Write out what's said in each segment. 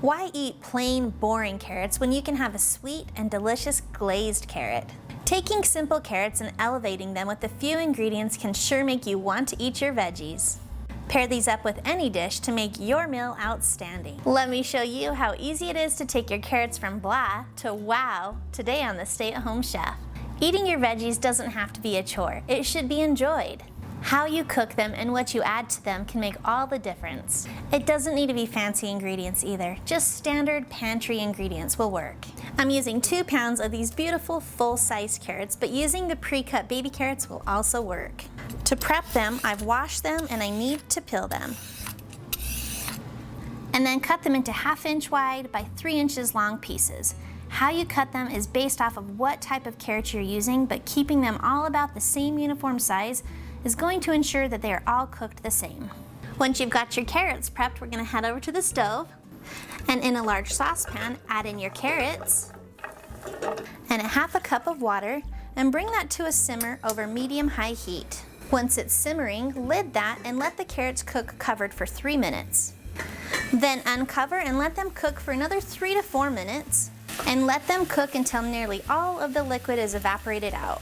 Why eat plain, boring carrots when you can have a sweet and delicious glazed carrot? Taking simple carrots and elevating them with a few ingredients can sure make you want to eat your veggies. Pair these up with any dish to make your meal outstanding. Let me show you how easy it is to take your carrots from blah to wow today on the Stay-at-Home Chef. Eating your veggies doesn't have to be a chore. It should be enjoyed. How you cook them and what you add to them can make all the difference. It doesn't need to be fancy ingredients either. Just standard pantry ingredients will work. I'm using 2 pounds of these beautiful full-size carrots, but using the pre-cut baby carrots will also work. To prep them, I've washed them and I need to peel them. And then cut them into 1/2 inch wide by 3 inches long pieces. How you cut them is based off of what type of carrot you're using, but keeping them all about the same uniform size is going to ensure that they are all cooked the same. Once you've got your carrots prepped, we're going to head over to the stove, and in a large saucepan, add in your carrots and 1/2 cup of water, and bring that to a simmer over medium-high heat. Once it's simmering, lid that and let the carrots cook covered for 3 minutes. Then uncover and let them cook for another 3 to 4 minutes, and let them cook until nearly all of the liquid is evaporated out.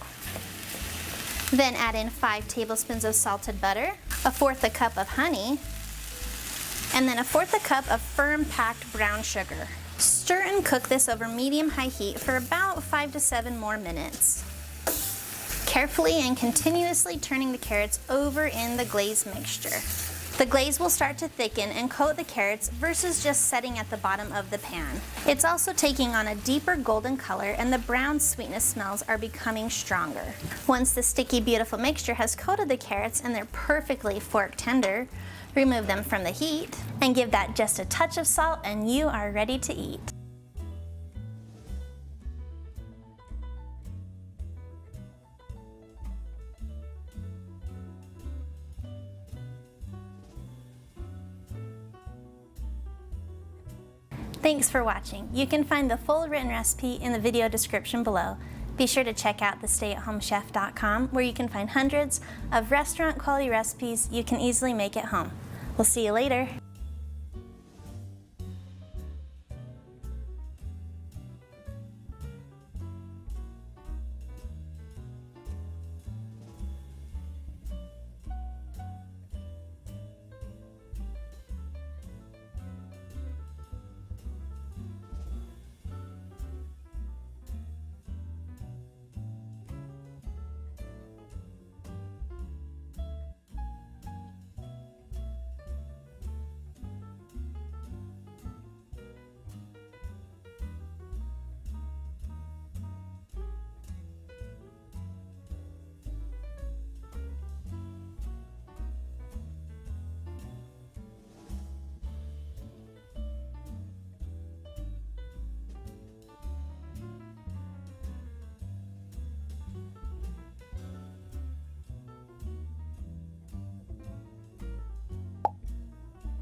Then add in 5 tablespoons of salted butter, 1/4 cup of honey, and then 1/4 cup of firm packed brown sugar. Stir and cook this over medium-high heat for about 5 to 7 more minutes. Carefully and continuously turning the carrots over in the glaze mixture. The glaze will start to thicken and coat the carrots versus just setting at the bottom of the pan. It's also taking on a deeper golden color, and the brown sweetness smells are becoming stronger. Once the sticky, beautiful mixture has coated the carrots and they're perfectly fork tender, remove them from the heat and give that just a touch of salt and you are ready to eat. Thanks for watching. You can find the full written recipe in the video description below. Be sure to check out thestayathomechef.com, where you can find hundreds of restaurant quality recipes you can easily make at home. We'll see you later.